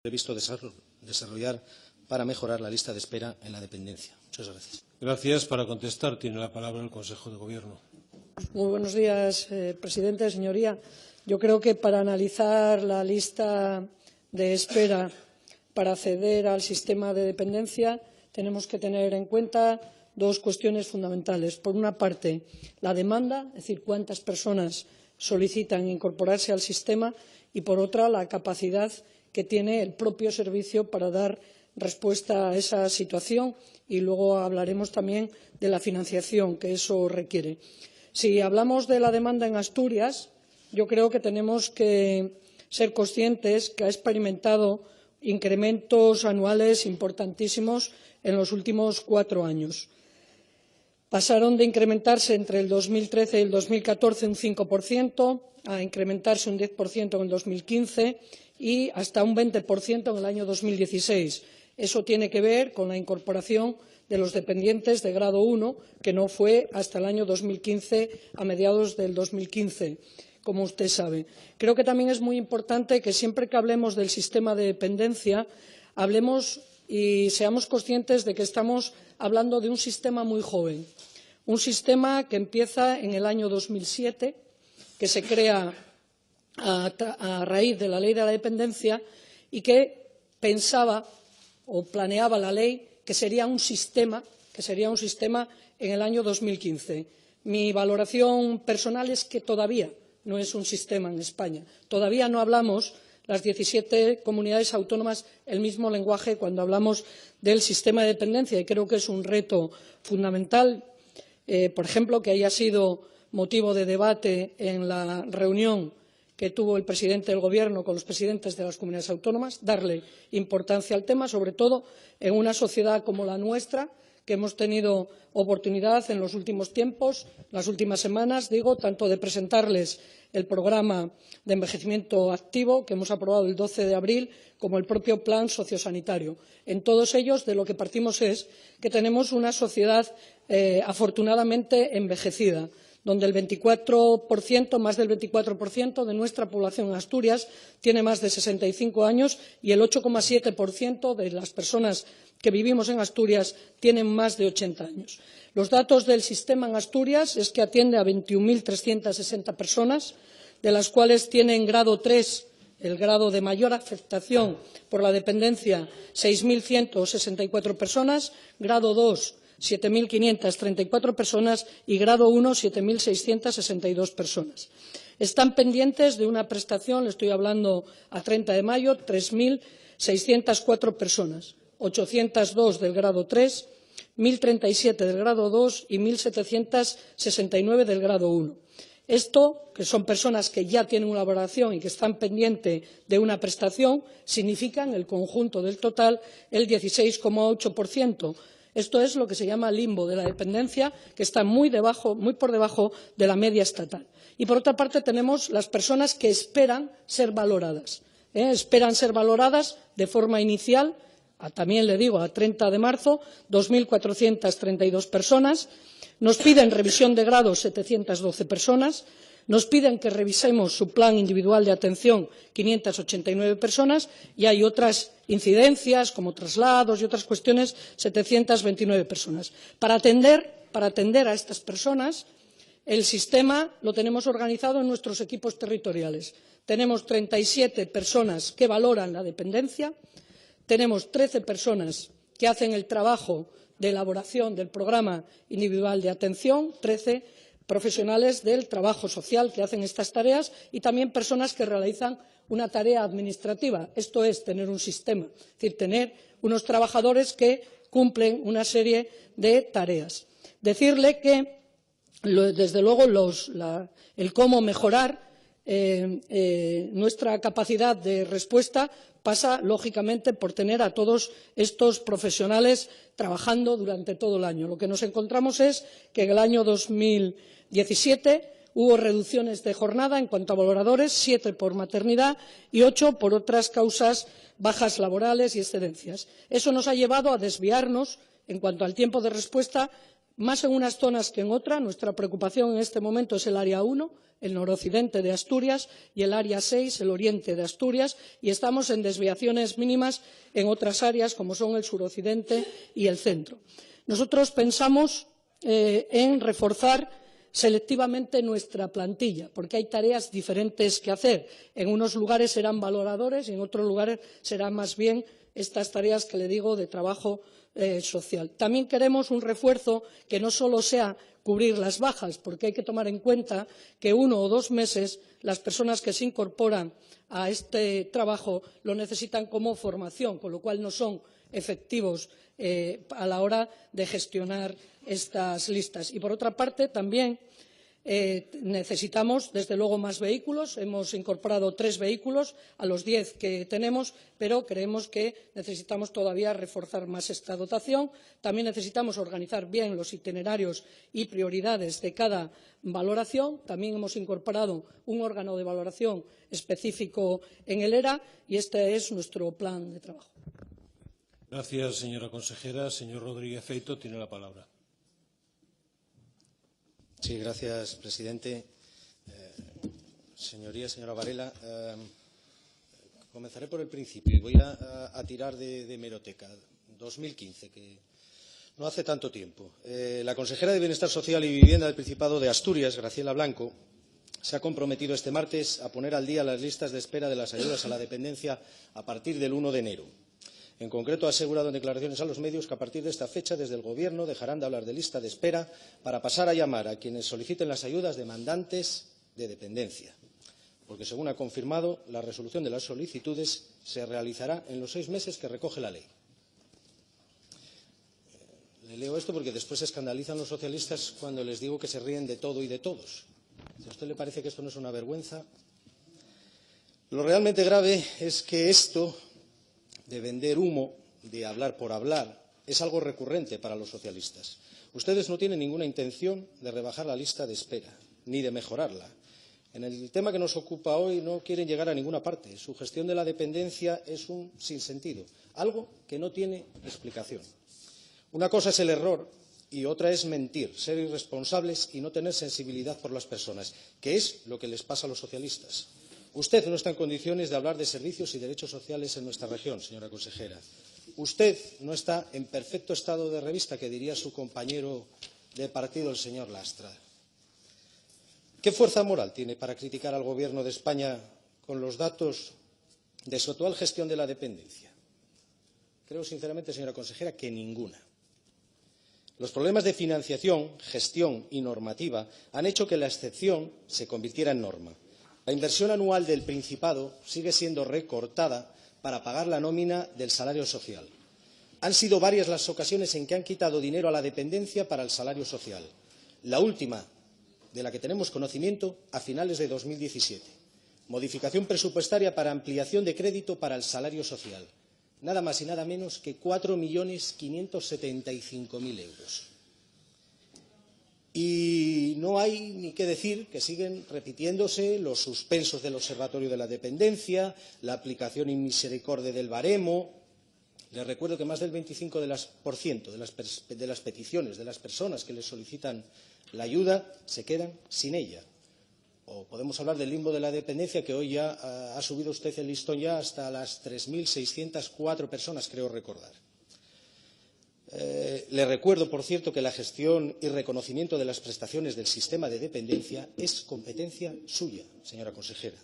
previsto desarrollar para mejorar la lista de espera en la dependencia. Muchas gracias. Gracias. Para contestar tiene la palabra el Consejo de Gobierno. Muy buenos días, presidente, señoría. Yo creo que para analizar la lista de espera para acceder al sistema de dependencia tenemos que tener en cuenta dos cuestiones fundamentales. Por una parte, la demanda, es decir, cuántas personas solicitan incorporarse al sistema, y por otra, la capacidad que tiene el propio servicio para dar respuesta a esa situación, y luego hablaremos también de la financiación que eso requiere. Si hablamos de la demanda en Asturias, yo creo que tenemos que ser conscientes que ha experimentado incrementos anuales importantísimos en los últimos 4 años. Pasaron de incrementarse entre el 2013 y el 2014 un 5%, a incrementarse un 10% en el 2015 y hasta un 20% en el año 2016. Eso tiene que ver con la incorporación de los dependientes de grado 1, que no fue hasta el año 2015, a mediados del 2015, como usted sabe. Creo que también es muy importante que siempre que hablemos del sistema de dependencia hablemos y seamos conscientes de que estamos hablando de un sistema muy joven, un sistema que empieza en el año 2007, que se crea a raíz de la Ley de la Dependencia y que pensaba o planeaba la ley que sería un sistema en el año 2015. Mi valoración personal es que todavía no es un sistema en España. Todavía no hablamos las 17 comunidades autónomas el mismo lenguaje cuando hablamos del sistema de dependencia, y creo que es un reto fundamental. Por ejemplo, que haya sido motivo de debate en la reunión que tuvo el presidente del Gobierno con los presidentes de las comunidades autónomas, darle importancia al tema, sobre todo en una sociedad como la nuestra, que hemos tenido oportunidad en los últimos tiempos, las últimas semanas, tanto de presentarles el programa de envejecimiento activo que hemos aprobado el 12 de abril, como el propio plan sociosanitario. En todos ellos, de lo que partimos es que tenemos una sociedad afortunadamente envejecida, donde el 24%, más del 24% de nuestra población en Asturias tiene más de 65 años y el 8,7% de las personas que vivimos en Asturias tienen más de 80 años. Los datos del sistema en Asturias es que atiende a 21.360 personas, de las cuales tienen grado 3, el grado de mayor afectación por la dependencia, 6.164 personas, grado 2, 7.534 personas y grado 1, 7.662 personas. Están pendientes de una prestación, le estoy hablando a 30 de mayo, 3.604 personas, 802 del grado 3, 1.037 del grado 2 y 1.769 del grado 1. Esto, que son personas que ya tienen una valoración y que están pendientes de una prestación, significa en el conjunto del total el 16,8%. Esto es lo que se llama limbo de la dependencia, que está muy por debajo de la media estatal. Y, por otra parte, tenemos las personas que esperan ser valoradas. Esperan ser valoradas de forma inicial, también le digo, a 30 de marzo, 2.432 personas. Nos piden revisión de grado 712 personas. Nos piden que revisemos su plan individual de atención 589 personas y hay otras incidencias como traslados y otras cuestiones 729 personas. Para atender a estas personas, el sistema lo tenemos organizado en nuestros equipos territoriales. Tenemos 37 personas que valoran la dependencia, tenemos 13 personas que hacen el trabajo de elaboración del programa individual de atención, 13 profesionales del trabajo social que hacen estas tareas y también personas que realizan una tarea administrativa. Esto es tener un sistema, es decir, tener unos trabajadores que cumplen una serie de tareas. Decirle que, desde luego, el cómo mejorar nuestra capacidad de respuesta pasa, lógicamente, por tener a todos estos profesionales trabajando durante todo el año. Lo que nos encontramos es que en el año 2017 hubo reducciones de jornada en cuanto a valoradores, 7 por maternidad y 8 por otras causas, bajas laborales y excedencias. Eso nos ha llevado a desviarnos, en cuanto al tiempo de respuesta, más en unas zonas que en otras. Nuestra preocupación en este momento es el área 1, el noroccidente de Asturias, y el área 6, el oriente de Asturias, y estamos en desviaciones mínimas en otras áreas, como son el suroccidente y el centro. Nosotros pensamos en reforzar selectivamente nuestra plantilla, porque hay tareas diferentes que hacer. En unos lugares serán valoradores y en otros lugares serán más bien estas tareas que le digo de trabajo social. También queremos un refuerzo que no solo sea cubrir las bajas, porque hay que tomar en cuenta que 1 o 2 meses las personas que se incorporan a este trabajo lo necesitan como formación, con lo cual no son efectivos a la hora de gestionar estas listas. Y, por otra parte, también necesitamos, desde luego, más vehículos. Hemos incorporado 3 vehículos a los 10 que tenemos, pero creemos que necesitamos todavía reforzar más esta dotación. También necesitamos organizar bien los itinerarios y prioridades de cada valoración. También hemos incorporado un órgano de valoración específico en el ERA y este es nuestro plan de trabajo. Gracias, señora consejera. Señor Rodríguez Feito tiene la palabra. Sí, gracias, presidente. Señorías, señora Varela, comenzaré por el principio y voy a tirar de hemeroteca. 2015, que no hace tanto tiempo. La consejera de Bienestar Social y Vivienda del Principado de Asturias, Graciela Blanco, se ha comprometido este martes a poner al día las listas de espera de las ayudas a la dependencia a partir del 1 de enero. En concreto, ha asegurado en declaraciones a los medios que a partir de esta fecha, desde el Gobierno, dejarán de hablar de lista de espera para pasar a llamar a quienes soliciten las ayudas demandantes de dependencia, porque, según ha confirmado, la resolución de las solicitudes se realizará en los 6 meses que recoge la ley. Le leo esto porque después se escandalizan los socialistas cuando les digo que se ríen de todo y de todos. Si a usted le parece que esto no es una vergüenza, lo realmente grave es que esto de vender humo, de hablar por hablar, es algo recurrente para los socialistas. Ustedes no tienen ninguna intención de rebajar la lista de espera, ni de mejorarla. En el tema que nos ocupa hoy no quieren llegar a ninguna parte. Su gestión de la dependencia es un sinsentido, algo que no tiene explicación. Una cosa es el error y otra es mentir, ser irresponsables y no tener sensibilidad por las personas, que es lo que les pasa a los socialistas. Usted no está en condiciones de hablar de servicios y derechos sociales en nuestra región, señora consejera. Usted no está en perfecto estado de revista, que diría su compañero de partido, el señor Lastra. ¿Qué fuerza moral tiene para criticar al Gobierno de España con los datos de su actual gestión de la dependencia? Creo, sinceramente, señora consejera, que ninguna. Los problemas de financiación, gestión y normativa han hecho que la excepción se convirtiera en norma. La inversión anual del Principado sigue siendo recortada para pagar la nómina del salario social. Han sido varias las ocasiones en que han quitado dinero a la dependencia para el salario social. La última, de la que tenemos conocimiento, a finales de 2017. Modificación presupuestaria para ampliación de crédito para el salario social. Nada más y nada menos que 4.575.000 euros. Y no hay ni qué decir que siguen repitiéndose los suspensos del Observatorio de la Dependencia, la aplicación in misericordia del baremo. Les recuerdo que más del 25% de las peticiones de las personas que les solicitan la ayuda se quedan sin ella. O podemos hablar del limbo de la dependencia, que hoy ya ha subido usted el listón ya hasta las 3.604 personas, creo recordar. Le recuerdo, por cierto, que la gestión y reconocimiento de las prestaciones del sistema de dependencia es competencia suya, señora consejera.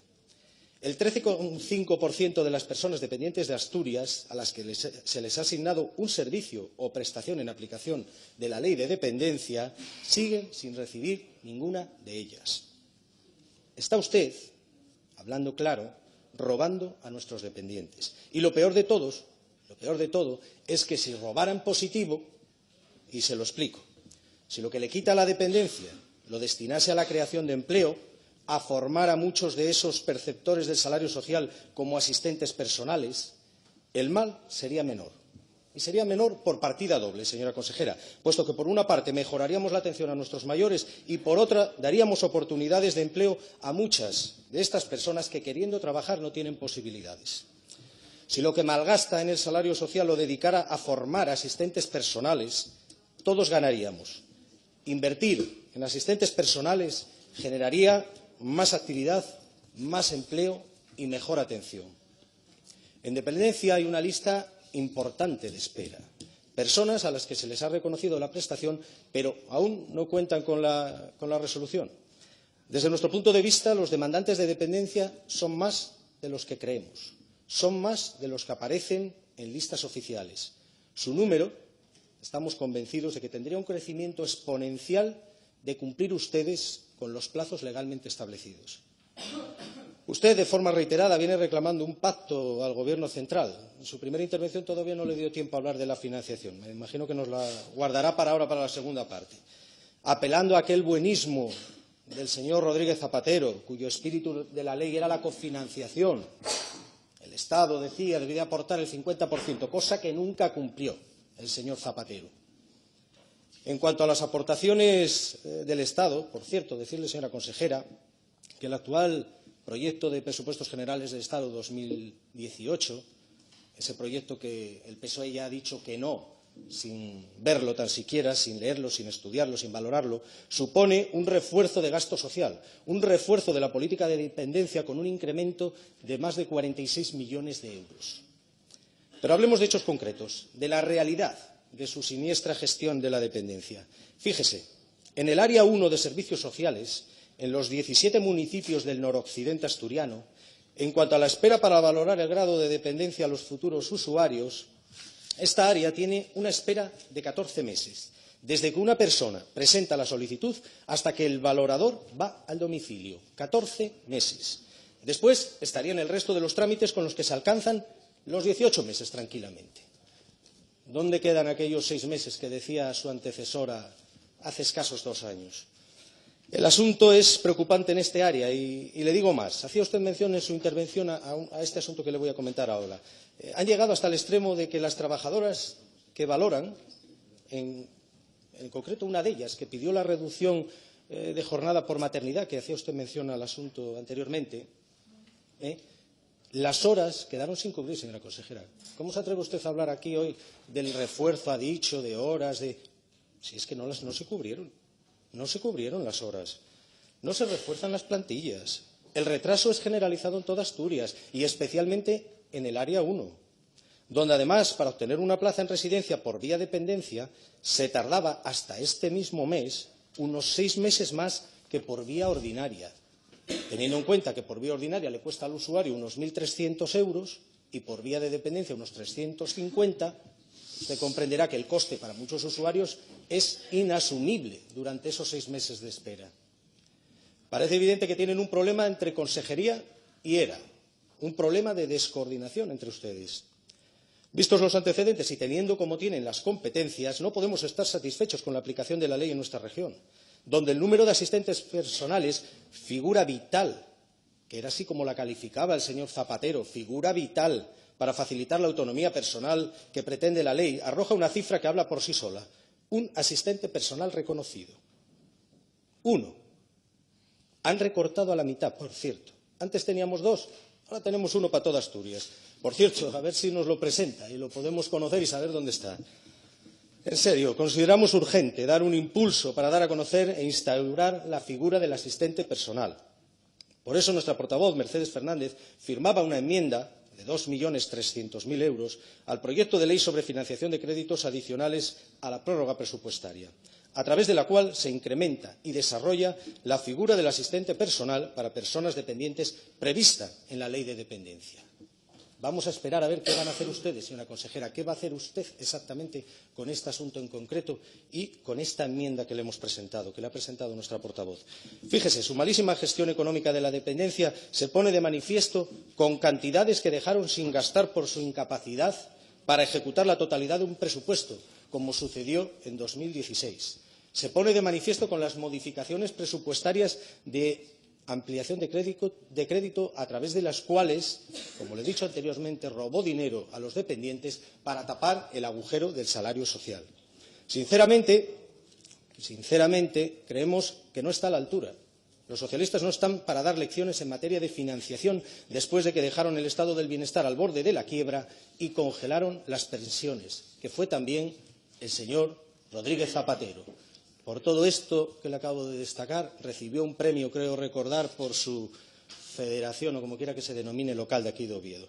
El 13,5% de las personas dependientes de Asturias, a las que se les ha asignado un servicio o prestación en aplicación de la ley de dependencia, siguen sin recibir ninguna de ellas. Está usted, hablando claro, robando a nuestros dependientes. Y lo peor de todo es que si robaran positivo, y se lo explico, si lo que le quita la dependencia lo destinase a la creación de empleo, a formar a muchos de esos perceptores del salario social como asistentes personales, el mal sería menor. Y sería menor por partida doble, señora consejera, puesto que por una parte mejoraríamos la atención a nuestros mayores y por otra daríamos oportunidades de empleo a muchas de estas personas que, queriendo trabajar, no tienen posibilidades. Si lo que malgasta en el salario social lo dedicara a formar asistentes personales, todos ganaríamos. Invertir en asistentes personales generaría más actividad, más empleo y mejor atención. En dependencia hay una lista importante de espera. Personas a las que se les ha reconocido la prestación, pero aún no cuentan con la resolución. Desde nuestro punto de vista, los demandantes de dependencia son más de los que creemos, son más de los que aparecen en listas oficiales. Su número, estamos convencidos de que tendría un crecimiento exponencial de cumplir ustedes con los plazos legalmente establecidos. Usted, de forma reiterada, viene reclamando un pacto al Gobierno central. En su primera intervención todavía no le dio tiempo a hablar de la financiación. Me imagino que nos la guardará para ahora, para la segunda parte. Apelando a aquel buenismo del señor Rodríguez Zapatero, cuyo espíritu de la ley era la cofinanciación. El Estado, decía, debía aportar el 50%, cosa que nunca cumplió el señor Zapatero. En cuanto a las aportaciones del Estado, por cierto, decirle, señora consejera, que el actual proyecto de presupuestos generales del Estado 2018, ese proyecto que el PSOE ya ha dicho que no, sin verlo tan siquiera, sin leerlo, sin estudiarlo, sin valorarlo, supone un refuerzo de gasto social, un refuerzo de la política de dependencia con un incremento de más de 46 millones de euros. Pero hablemos de hechos concretos, de la realidad de su siniestra gestión de la dependencia. Fíjese, en el área 1 de servicios sociales, en los 17 municipios del noroccidente asturiano, en cuanto a la espera para valorar el grado de dependencia a los futuros usuarios, esta área tiene una espera de 14 meses, desde que una persona presenta la solicitud hasta que el valorador va al domicilio. 14 meses. Después estarían el resto de los trámites con los que se alcanzan los 18 meses tranquilamente. ¿Dónde quedan aquellos 6 meses que decía su antecesora hace escasos 2 años? El asunto es preocupante en este área y le digo más. Hacía usted mención en su intervención a este asunto que le voy a comentar ahora. Han llegado hasta el extremo de que las trabajadoras que valoran, en concreto una de ellas, que pidió la reducción de jornada por maternidad, que hacía usted mención al asunto anteriormente, las horas quedaron sin cubrir, señora consejera. ¿Cómo se atreve usted a hablar aquí hoy del refuerzo, ha dicho, de horas, si es que no se cubrieron? No se cubrieron las horas, no se refuerzan las plantillas. El retraso es generalizado en toda Asturias y especialmente en el área 1, donde además para obtener una plaza en residencia por vía dependencia se tardaba hasta este mismo mes unos 6 meses más que por vía ordinaria, teniendo en cuenta que por vía ordinaria le cuesta al usuario unos 1.300 euros y por vía de dependencia unos 350. Usted comprenderá que el coste para muchos usuarios es inasumible durante esos 6 meses de espera. Parece evidente que tienen un problema entre consejería y ERA, un problema de descoordinación entre ustedes. Vistos los antecedentes y teniendo como tienen las competencias, no podemos estar satisfechos con la aplicación de la ley en nuestra región, donde el número de asistentes personales, figura vital, que era así como la calificaba el señor Zapatero, figura vital para facilitar la autonomía personal que pretende la ley, arroja una cifra que habla por sí sola. Un asistente personal reconocido. 1. Han recortado a la mitad, por cierto. Antes teníamos 2, ahora tenemos 1 para toda Asturias. Por cierto, a ver si nos lo presenta y lo podemos conocer y saber dónde está. En serio, consideramos urgente dar un impulso para dar a conocer e instaurar la figura del asistente personal. Por eso nuestra portavoz, Mercedes Fernández, firmaba una enmienda de 2.300.000 euros al proyecto de ley sobre financiación de créditos adicionales a la prórroga presupuestaria, a través de la cual se incrementa y desarrolla la figura del asistente personal para personas dependientes prevista en la Ley de Dependencia. Vamos a esperar a ver qué van a hacer ustedes, señora consejera, qué va a hacer usted exactamente con este asunto en concreto y con esta enmienda que le hemos presentado, que le ha presentado nuestra portavoz. Fíjese, su malísima gestión económica de la dependencia se pone de manifiesto con cantidades que dejaron sin gastar por su incapacidad para ejecutar la totalidad de un presupuesto, como sucedió en 2016. Se pone de manifiesto con las modificaciones presupuestarias de ampliación de crédito a través de las cuales, como le he dicho anteriormente, robó dinero a los dependientes para tapar el agujero del salario social. Sinceramente, creemos que no está a la altura. Los socialistas no están para dar lecciones en materia de financiación después de que dejaron el estado del bienestar al borde de la quiebra y congelaron las pensiones, que fue también el señor Rodríguez Zapatero. Por todo esto que le acabo de destacar, recibió un premio, creo recordar, por su federación o como quiera que se denomine local de aquí de Oviedo.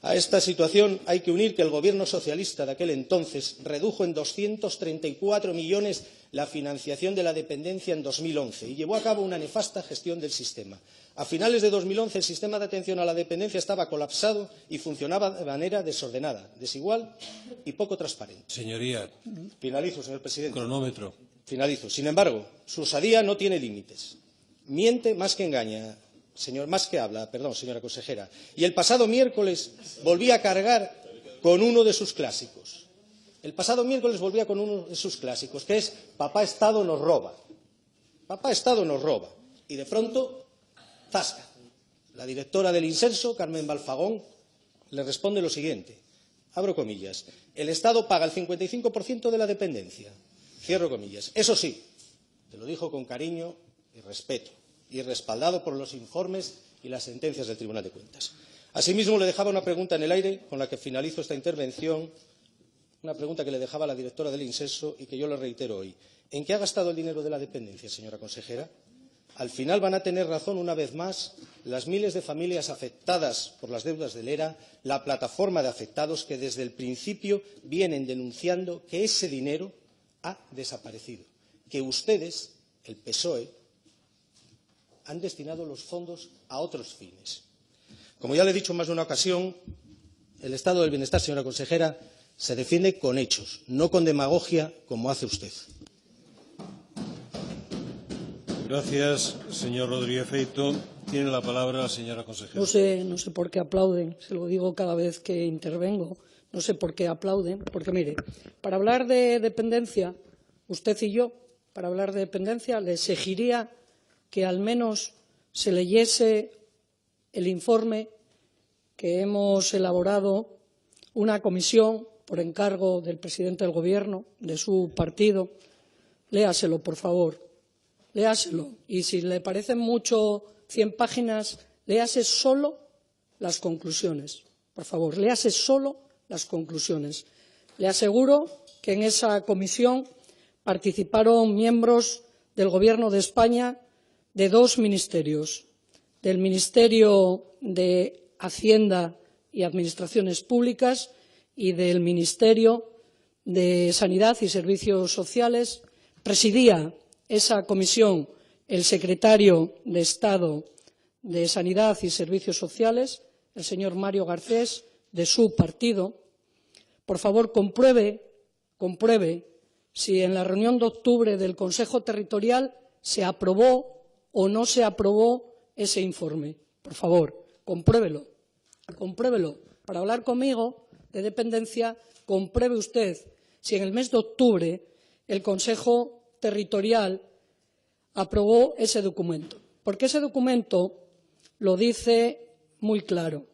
A esta situación hay que unir que el gobierno socialista de aquel entonces redujo en 234 millones la financiación de la dependencia en 2011 y llevó a cabo una nefasta gestión del sistema. A finales de 2011 el sistema de atención a la dependencia estaba colapsado y funcionaba de manera desordenada, desigual y poco transparente. Señoría. Finalizo, señor presidente. Cronómetro. Finalizo. Sin embargo, su osadía no tiene límites. Miente más que engaña. Más que habla, perdón, señora consejera. Y el pasado miércoles volvía a cargar con uno de sus clásicos. El pasado miércoles volvía con uno de sus clásicos, que es Papá Estado nos roba. Papá Estado nos roba. Y de pronto, zasca. La directora del Inserso, Carmen Balfagón, le responde lo siguiente. Abro comillas. El Estado paga el 55% de la dependencia. Cierro comillas. Eso sí, te lo dijo con cariño y respeto, y respaldado por los informes y las sentencias del Tribunal de Cuentas. Asimismo, le dejaba una pregunta en el aire con la que finalizo esta intervención, una pregunta que le dejaba la directora del Inserso y que yo le reitero hoy. ¿En qué ha gastado el dinero de la dependencia, señora consejera? Al final van a tener razón, una vez más, las miles de familias afectadas por las deudas del ERA, la plataforma de afectados que desde el principio vienen denunciando que ese dinero ha desaparecido, que ustedes, el PSOE, han destinado los fondos a otros fines. Como ya le he dicho en más de una ocasión, el estado del bienestar, señora consejera, se defiende con hechos, no con demagogia como hace usted. Gracias, señor Rodríguez Feito. Tiene la palabra la señora consejera. No sé por qué aplauden, se lo digo cada vez que intervengo. No sé por qué aplauden, porque mire, para hablar de dependencia, usted y yo, para hablar de dependencia, le exigiría que al menos se leyese el informe que hemos elaborado una comisión por encargo del presidente del Gobierno, de su partido. Léaselo, por favor, léaselo. Y si le parecen mucho 100 páginas, léase solo las conclusiones. Por favor, léase solo las conclusiones. Le aseguro que en esa comisión participaron miembros del Gobierno de España, de dos ministerios, del Ministerio de Hacienda y Administraciones Públicas y del Ministerio de Sanidad y Servicios Sociales. Presidía esa comisión el secretario de Estado de Sanidad y Servicios Sociales, el señor Mario Garcés, de su partido. Por favor, compruebe si en la reunión de octubre del Consejo Territorial se aprobó o no se aprobó ese informe. Por favor, compruébelo. Para hablar conmigo de dependencia, compruebe usted si en el mes de octubre el Consejo Territorial aprobó ese documento. Porque ese documento lo dice muy claro.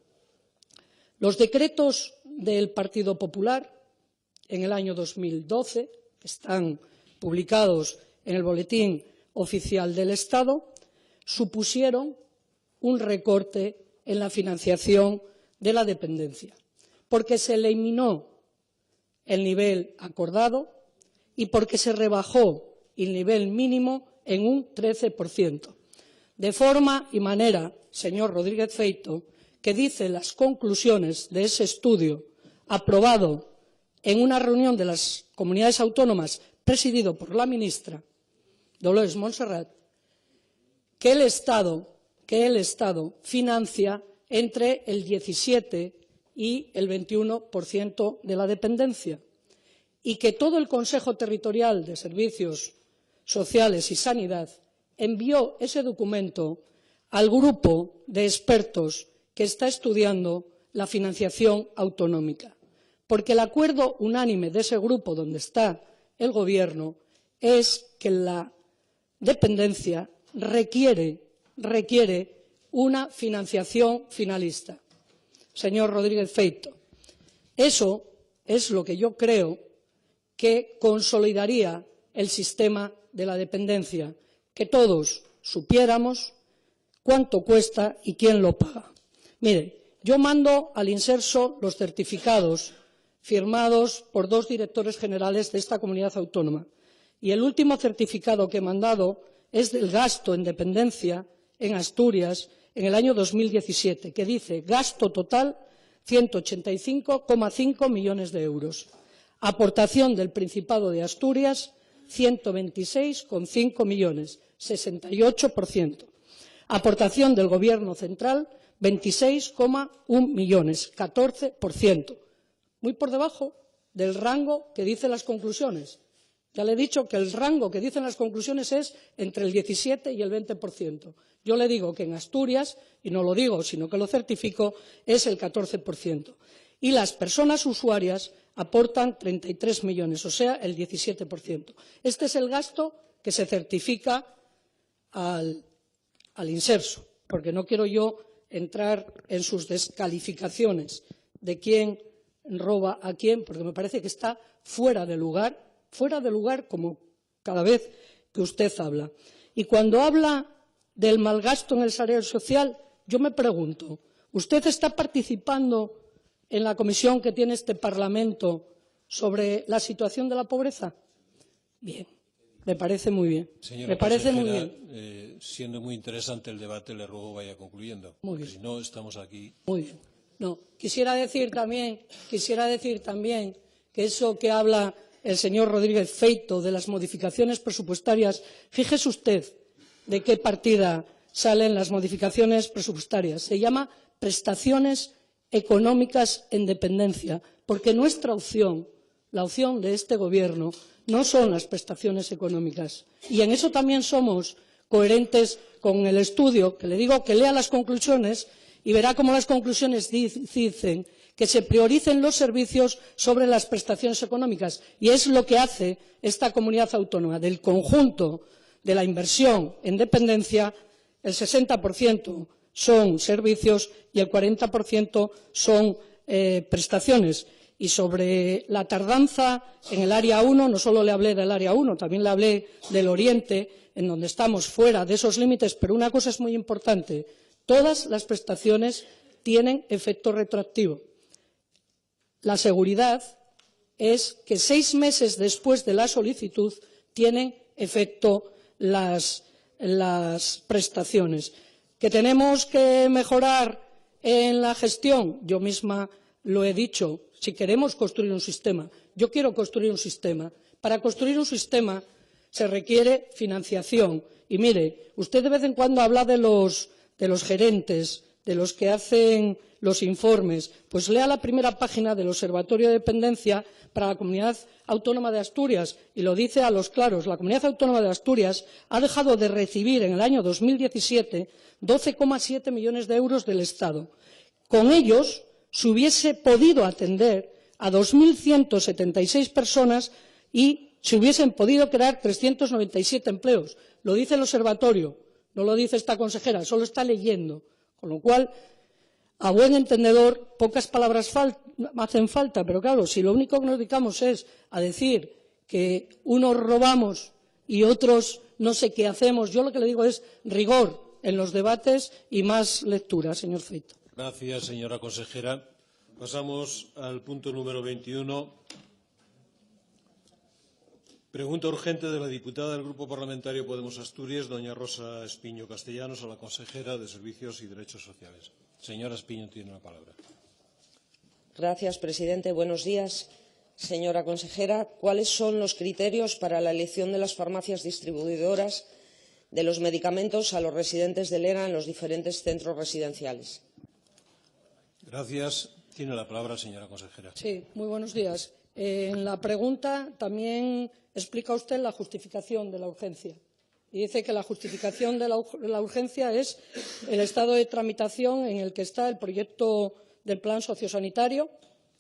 Los decretos del Partido Popular en el año 2012, que están publicados en el Boletín Oficial del Estado, supusieron un recorte en la financiación de la dependencia, porque se eliminó el nivel acordado y porque se rebajó el nivel mínimo en un 13%. De forma y manera, señor Rodríguez Feito, que dicen las conclusiones de ese estudio aprobado en una reunión de las comunidades autónomas presidido por la ministra Dolores Montserrat, que el Estado financia entre el 17 y el 21% de la dependencia y que todo el Consejo Territorial de Servicios Sociales y Sanidad envió ese documento al grupo de expertos que está estudiando la financiación autonómica, porque el acuerdo unánime de ese grupo donde está el Gobierno es que la dependencia requiere una financiación finalista. Señor Rodríguez Feito, eso es lo que yo creo que consolidaría el sistema de la dependencia, que todos supiéramos cuánto cuesta y quién lo paga. Mire, yo mando al Inserso los certificados firmados por dos directores generales de esta comunidad autónoma Y el último certificado que he mandado es del gasto en dependencia en Asturias en el año 2017, que dice gasto total 185,5 millones de euros. Aportación del Principado de Asturias 126,5 millones, 68%. Aportación del Gobierno central 26,1 millones, 14%. Muy por debajo del rango que dicen las conclusiones. Ya le he dicho que el rango que dicen las conclusiones es entre el 17 y el 20%. Yo le digo que en Asturias, y no lo digo, sino que lo certifico, es el 14%. Y las personas usuarias aportan 33 millones, o sea, el 17%. Este es el gasto que se certifica al Inserso, porque no quiero yo entrar en sus descalificaciones de quién roba a quién, porque me parece que está fuera de lugar como cada vez que usted habla. Y cuando habla del mal gasto en el salario social, yo me pregunto, ¿usted está participando en la comisión que tiene este Parlamento sobre la situación de la pobreza? Bien, me parece muy bien. Señora me parece muy consejera, bien. Siendo muy interesante el debate, le ruego vaya concluyendo. Muy bien. Si no, estamos aquí. Muy bien. No, quisiera decir también que eso que habla el señor Rodríguez Feito de las modificaciones presupuestarias, fíjese usted de qué partida salen las modificaciones presupuestarias. Se llama prestaciones económicas en dependencia, porque nuestra opción, la opción de este Gobierno, no son las prestaciones económicas. Y en eso también somos coherentes con el estudio, que le digo que lea las conclusiones y verá cómo las conclusiones dicen que se prioricen los servicios sobre las prestaciones económicas. Y es lo que hace esta comunidad autónoma. Del conjunto de la inversión en dependencia, el 60% son servicios y el 40% son prestaciones. Y sobre la tardanza en el área 1, no solo le hablé del área 1, también le hablé del Oriente, en donde estamos fuera de esos límites, pero una cosa es muy importante. Todas las prestaciones tienen efecto retroactivo. La seguridad es que 6 meses después de la solicitud tienen efecto las prestaciones. ¿Que tenemos que mejorar en la gestión? Yo misma lo he dicho. Si queremos construir un sistema, yo quiero construir un sistema. Para construir un sistema se requiere financiación. Y mire, usted de vez en cuando habla de los gerentes, de los que hacen los informes. Pues lea la primera página del Observatorio de Dependencia para la Comunidad Autónoma de Asturias y lo dice a los claros. La Comunidad Autónoma de Asturias ha dejado de recibir en el año 2017 12,7 millones de euros del Estado. Con ellos se hubiese podido atender a 2.176 personas y se hubiesen podido crear 397 empleos. Lo dice el Observatorio, no lo dice esta consejera, solo está leyendo. Con lo cual, a buen entendedor, pocas palabras hacen falta, pero claro, si lo único que nos dedicamos es a decir que unos robamos y otros no sé qué hacemos, yo lo que le digo es rigor en los debates y más lectura, señor Feito. Gracias, señora consejera. Pasamos al punto número 21. Pregunta urgente de la diputada del Grupo Parlamentario Podemos Asturias, doña Rosa Espiño Castellanos, a la consejera de Servicios y Derechos Sociales. Señora Espiño, tiene la palabra. Gracias, presidente. Buenos días. Señora consejera, ¿cuáles son los criterios para la elección de las farmacias distribuidoras de los medicamentos a los residentes del ERA en los diferentes centros residenciales? Gracias. Tiene la palabra, señora consejera. Sí, muy buenos días. En la pregunta también explica usted la justificación de la urgencia. Y dice que la justificación de la urgencia es el estado de tramitación en el que está el proyecto del plan sociosanitario,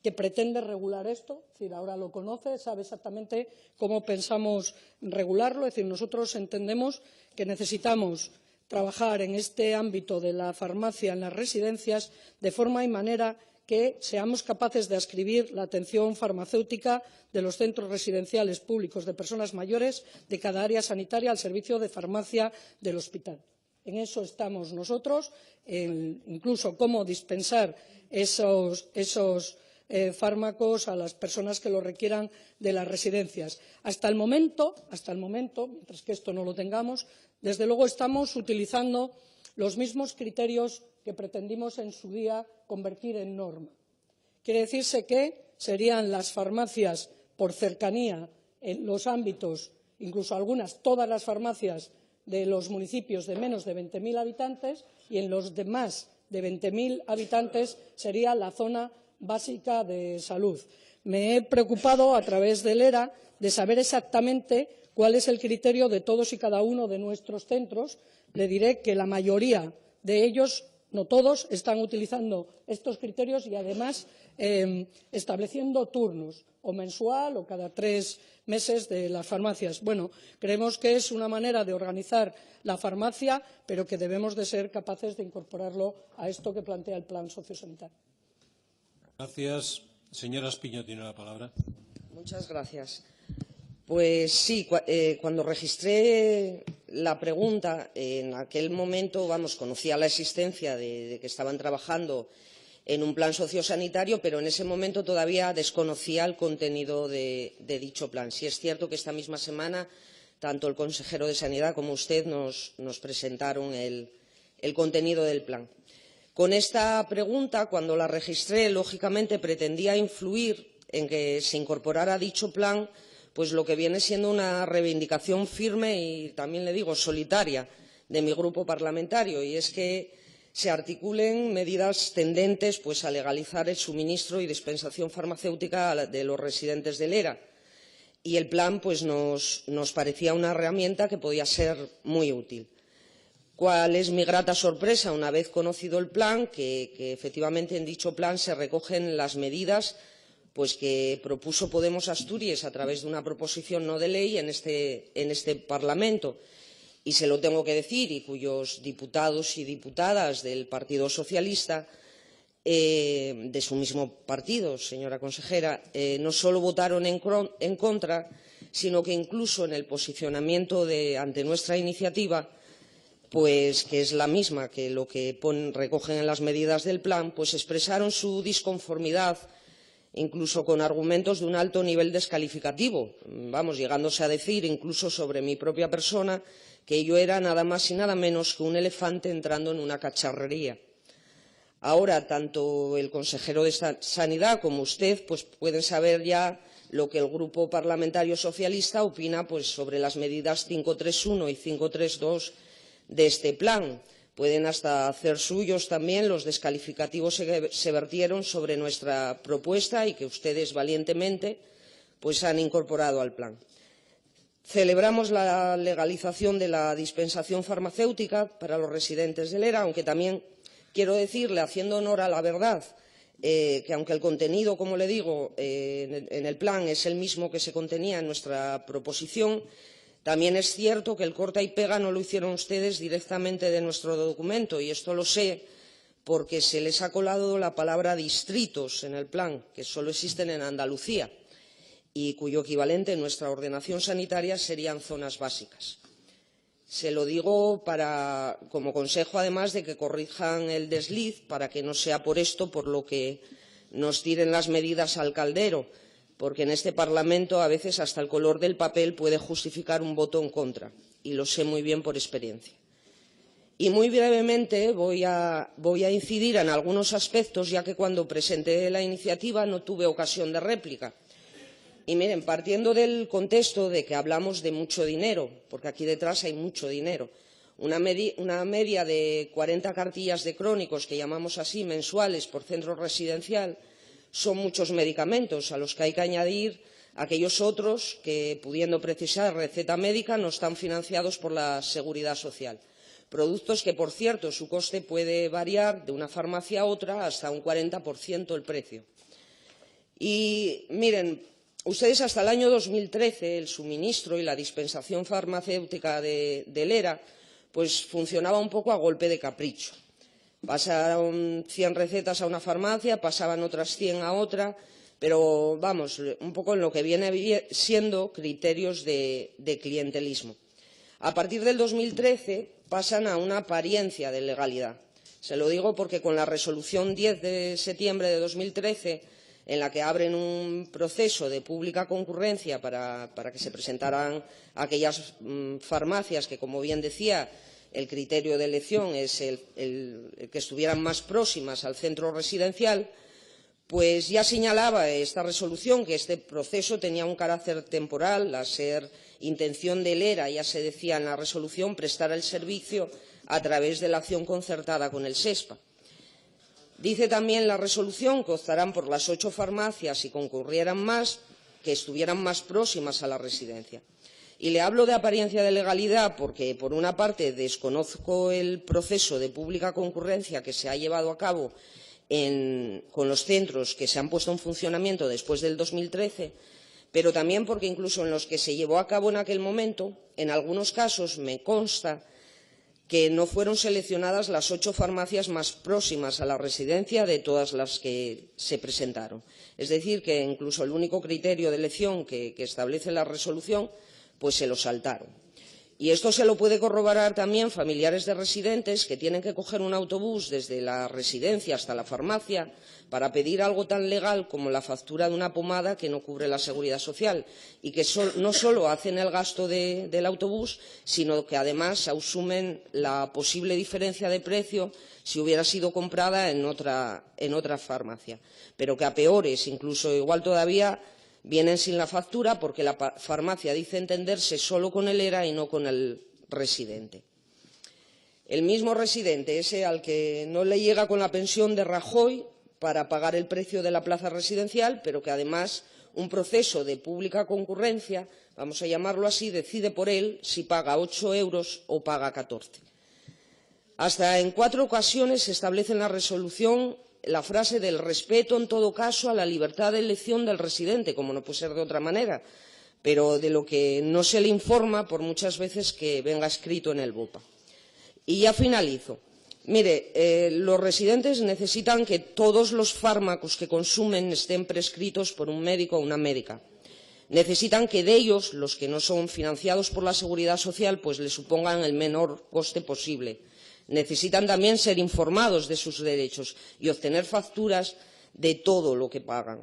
que pretende regular esto. Es decir, ahora lo conoce, sabe exactamente cómo pensamos regularlo. Es decir, nosotros entendemos que necesitamos trabajar en este ámbito de la farmacia en las residencias de forma y manera que seamos capaces de adscribir la atención farmacéutica de los centros residenciales públicos de personas mayores de cada área sanitaria al servicio de farmacia del hospital. En eso estamos nosotros, incluso cómo dispensar esos fármacos a las personas que lo requieran de las residencias. Hasta el momento, mientras que esto no lo tengamos, desde luego estamos utilizando los mismos criterios que pretendimos en su día convertir en norma. Quiere decirse que serían las farmacias por cercanía en los ámbitos, incluso algunas, todas las farmacias de los municipios de menos de 20.000 habitantes, y en los de más de 20.000 habitantes sería la zona básica de salud. Me he preocupado, a través del ERA, de saber exactamente cuál es el criterio de todos y cada uno de nuestros centros. Le diré que la mayoría de ellos, no todos, están utilizando estos criterios y, además, estableciendo turnos, o mensual o cada 3 meses de las farmacias. Bueno, creemos que es una manera de organizar la farmacia, pero que debemos de ser capaces de incorporarlo a esto que plantea el plan sociosanitario. Gracias. Señora Espiño tiene la palabra. Muchas gracias. Pues sí, cuando registré la pregunta, en aquel momento, conocía la existencia de que estaban trabajando en un plan sociosanitario, pero en ese momento todavía desconocía el contenido de dicho plan. Sí es cierto que esta misma semana tanto el consejero de Sanidad como usted nos presentaron el contenido del plan. Con esta pregunta, cuando la registré, lógicamente pretendía influir en que se incorporara a dicho plan pues lo que viene siendo una reivindicación firme y, también le digo, solitaria de mi grupo parlamentario, y es que se articulen medidas tendentes pues, a legalizar el suministro y dispensación farmacéutica de los residentes del ERA. Y el plan pues, nos parecía una herramienta que podía ser muy útil. ¿Cuál es mi grata sorpresa una vez conocido el plan? Que efectivamente en dicho plan se recogen las medidas pues, que propuso Podemos Asturias a través de una proposición no de ley en este Parlamento. Y se lo tengo que decir, y cuyos diputados y diputadas del Partido Socialista, de su mismo partido, señora consejera, no solo votaron en contra, sino que incluso en el posicionamiento ante nuestra iniciativa, pues que es la misma que lo que recogen en las medidas del plan, pues expresaron su disconformidad, incluso con argumentos de un alto nivel descalificativo, llegándose a decir incluso sobre mi propia persona que yo era nada más y nada menos que un elefante entrando en una cacharrería. Ahora, tanto el consejero de Sanidad como usted pues, pueden saber ya lo que el Grupo Parlamentario Socialista opina pues, sobre las medidas 531 y 532 de este plan. Pueden hasta hacer suyos también los descalificativos que se vertieron sobre nuestra propuesta y que ustedes valientemente pues, han incorporado al plan. Celebramos la legalización de la dispensación farmacéutica para los residentes del ERA, aunque también quiero decirle, haciendo honor a la verdad, que aunque el contenido, como le digo, en el plan es el mismo que se contenía en nuestra proposición, también es cierto que el corta y pega no lo hicieron ustedes directamente de nuestro documento, y esto lo sé porque se les ha colado la palabra distritos en el plan, que solo existen en Andalucía, y cuyo equivalente en nuestra ordenación sanitaria serían zonas básicas. Se lo digo como consejo, además, de que corrijan el desliz para que no sea por esto por lo que nos tiren las medidas al caldero, porque en este Parlamento a veces hasta el color del papel puede justificar un voto en contra, y lo sé muy bien por experiencia. Y muy brevemente voy a incidir en algunos aspectos, ya que cuando presenté la iniciativa no tuve ocasión de réplica. Y miren, partiendo del contexto de que hablamos de mucho dinero, porque aquí detrás hay mucho dinero, una media de 40 cartillas de crónicos, que llamamos así, mensuales por centro residencial, son muchos medicamentos a los que hay que añadir aquellos otros que, pudiendo precisar receta médica, no están financiados por la Seguridad Social. Productos que, por cierto, su coste puede variar de una farmacia a otra hasta un 40% el precio. Y miren, ustedes hasta el año 2013 el suministro y la dispensación farmacéutica del ERA pues funcionaba un poco a golpe de capricho. Pasaron 100 recetas a una farmacia, pasaban otras 100 a otra, pero un poco en lo que viene siendo criterios de clientelismo. A partir del 2013 pasan a una apariencia de legalidad. Se lo digo porque con la resolución 10 de septiembre de 2013 en la que abren un proceso de pública concurrencia para que se presentaran aquellas farmacias que, como bien decía, el criterio de elección es el que estuvieran más próximas al centro residencial, pues ya señalaba esta resolución que este proceso tenía un carácter temporal, a ser intención del ERA, ya se decía en la resolución, prestar el servicio a través de la acción concertada con el SESPA. Dice también la resolución que optarán por las 8 farmacias si concurrieran más, que estuvieran más próximas a la residencia. Y le hablo de apariencia de legalidad porque, por una parte, desconozco el proceso de pública concurrencia que se ha llevado a cabo con los centros que se han puesto en funcionamiento después del 2013, pero también porque incluso en los que se llevó a cabo en aquel momento, en algunos casos me consta que no fueron seleccionadas las 8 farmacias más próximas a la residencia de todas las que se presentaron. Es decir, que incluso el único criterio de elección que establece la resolución, pues se lo saltaron. Y esto se lo puede corroborar también familiares de residentes que tienen que coger un autobús desde la residencia hasta la farmacia para pedir algo tan legal como la factura de una pomada que no cubre la Seguridad Social y que no solo hacen el gasto del autobús, sino que además asumen la posible diferencia de precio si hubiera sido comprada en otra farmacia. Pero que a peores, incluso igual todavía, vienen sin la factura porque la farmacia dice entenderse solo con el ERA y no con el residente. El mismo residente, ese al que no le llega con la pensión de Rajoy para pagar el precio de la plaza residencial, pero que además un proceso de pública concurrencia, vamos a llamarlo así, decide por él si paga 8 euros o paga 14. Hasta en 4 ocasiones se establece en la resolución la frase del respeto en todo caso a la libertad de elección del residente, como no puede ser de otra manera, pero de lo que no se le informa por muchas veces que venga escrito en el BOPA. Y ya finalizo. Mire, los residentes necesitan que todos los fármacos que consumen estén prescritos por un médico o una médica. Necesitan que de ellos, los que no son financiados por la Seguridad Social, pues les supongan el menor coste posible. Necesitan también ser informados de sus derechos y obtener facturas de todo lo que pagan.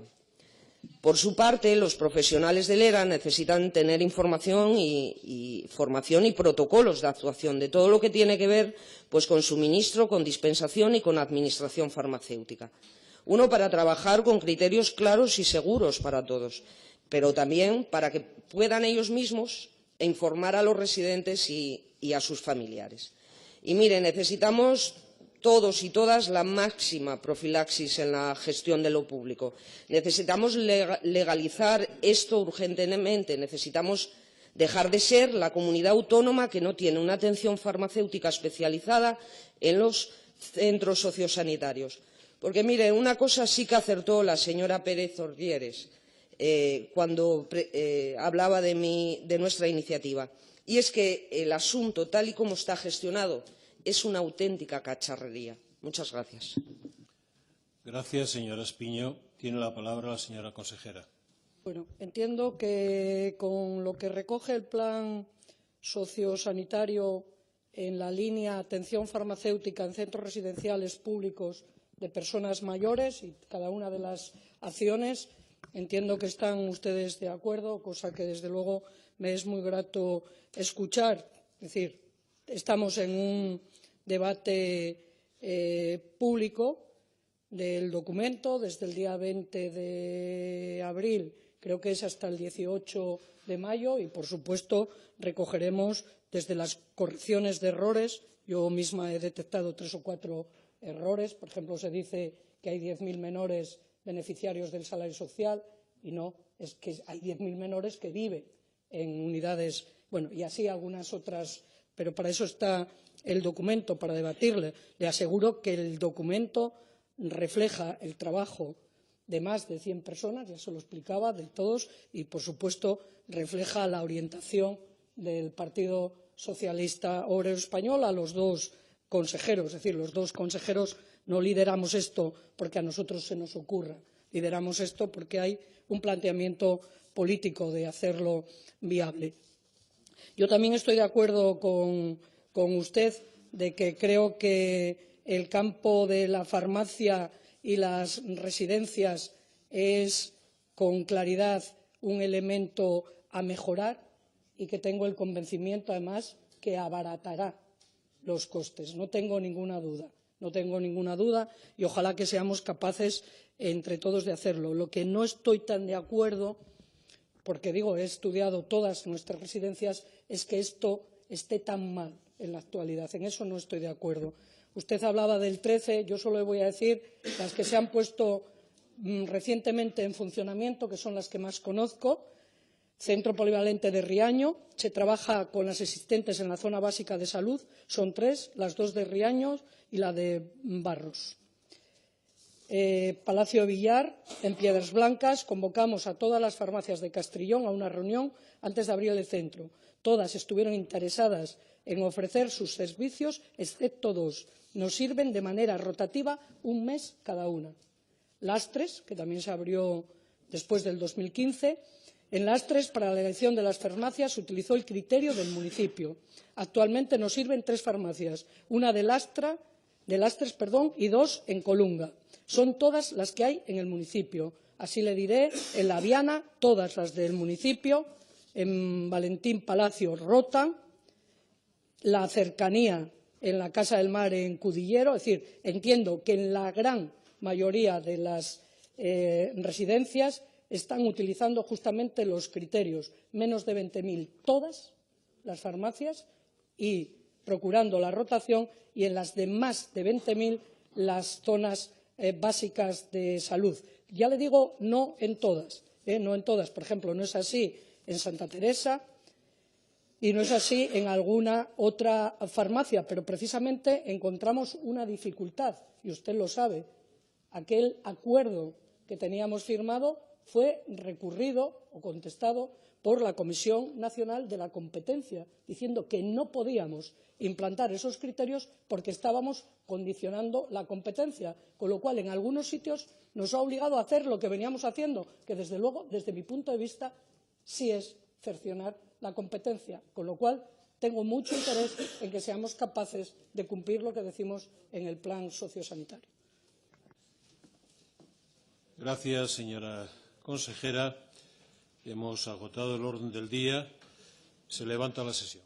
Por su parte, los profesionales del ERA necesitan tener información y formación y protocolos de actuación de todo lo que tiene que ver pues, con suministro, con dispensación y con administración farmacéutica. Uno, para trabajar con criterios claros y seguros para todos, pero también para que puedan ellos mismos informar a los residentes y a sus familiares. Y mire, necesitamos todos y todas la máxima profilaxis en la gestión de lo público. Necesitamos legalizar esto urgentemente. Necesitamos dejar de ser la comunidad autónoma que no tiene una atención farmacéutica especializada en los centros sociosanitarios. Porque, mire, una cosa sí que acertó la señora Pérez Orguieres cuando hablaba de nuestra iniciativa. Y es que el asunto, tal y como está gestionado, es una auténtica cacharrería. Muchas gracias. Gracias, señora Espiño. Tiene la palabra la señora consejera. Bueno, entiendo que con lo que recoge el plan sociosanitario en la línea atención farmacéutica en centros residenciales públicos de personas mayores y cada una de las acciones, entiendo que están ustedes de acuerdo, cosa que desde luego me es muy grato escuchar. Es decir, estamos en un debate público del documento desde el día 20 de abril, creo que es hasta el 18 de mayo, y, por supuesto, recogeremos desde las correcciones de errores. Yo misma he detectado 3 o 4 errores. Por ejemplo, se dice que hay 10.000 menores beneficiarios del salario social y no, es que hay 10.000 menores que viven en unidades, bueno, y así algunas otras, pero para eso está el documento, para debatirle. Le aseguro que el documento refleja el trabajo de más de 100 personas, ya se lo explicaba, de todos, y, por supuesto, refleja la orientación del Partido Socialista Obrero Español a los 2 consejeros. Es decir, los 2 consejeros no lideramos esto porque a nosotros se nos ocurra, lideramos esto porque hay un planteamiento político de hacerlo viable. Yo también estoy de acuerdo con usted de que creo que el campo de la farmacia y las residencias es con claridad un elemento a mejorar y que tengo el convencimiento, además, que abaratará los costes. No tengo ninguna duda. No tengo ninguna duda y ojalá que seamos capaces entre todos de hacerlo. Lo que no estoy tan de acuerdo, porque digo, he estudiado todas nuestras residencias, es que esto esté tan mal en la actualidad. En eso no estoy de acuerdo. Usted hablaba del 13, yo solo le voy a decir las que se han puesto recientemente en funcionamiento, que son las que más conozco. Centro Polivalente de Riaño, se trabaja con las existentes en la zona básica de salud, son 3, las 2 de Riaño y la de Barros. Palacio Villar, en Piedras Blancas, convocamos a todas las farmacias de Castrillón a una reunión antes de abrir el centro. Todas estuvieron interesadas en ofrecer sus servicios, excepto 2. Nos sirven de manera rotativa un mes cada una. Lastres, que también se abrió después del 2015, en Lastres, para la elección de las farmacias, se utilizó el criterio del municipio. Actualmente nos sirven 3 farmacias, una de Lastres y 2 en Colunga. Son todas las que hay en el municipio. Así le diré, en La Viana, todas las del municipio, en Valentín Palacio, Rota, la cercanía en la Casa del Mar en Cudillero. Es decir, entiendo que en la gran mayoría de las residencias están utilizando justamente los criterios, menos de 20.000 todas las farmacias y procurando la rotación, y en las de más de 20.000 las zonas básicas de salud. Ya le digo, no en todas, no en todas. Por ejemplo, no es así en Santa Teresa y no es así en alguna otra farmacia, pero precisamente encontramos una dificultad, y usted lo sabe. Aquel acuerdo que teníamos firmado fue recurrido o contestado por la Comisión Nacional de la Competencia, diciendo que no podíamos implantar esos criterios porque estábamos condicionando la competencia, con lo cual en algunos sitios nos ha obligado a hacer lo que veníamos haciendo, que desde luego, desde mi punto de vista, sí es cercenar la competencia, con lo cual tengo mucho interés en que seamos capaces de cumplir lo que decimos en el plan sociosanitario. Gracias, señora consejera. Hemos agotado el orden del día. Se levanta la sesión.